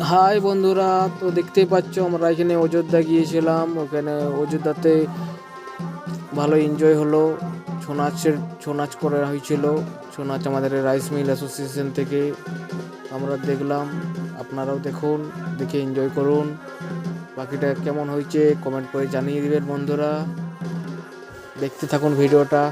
High বন্ধুরা, তো দেখতেই পাচ্ছ আমরা এখানে অযোধ্যা গিয়েছিলাম। ওখানে অযোধ্যাতে ভালো এনজয় হলো। ছৌ নাচ করা হয়েছিল। ছৌ নাচ আমাদের রাইস মিল অ্যাসোসিয়েশন থেকে আমরা দেখলাম। আপনারাও দেখুন, দেখে এনজয় করুন। বাকিটা কেমন হয়েছে কমেন্ট করে জানিয়ে দিবেন বন্ধুরা। দেখতে থাকুন ভিডিওটা।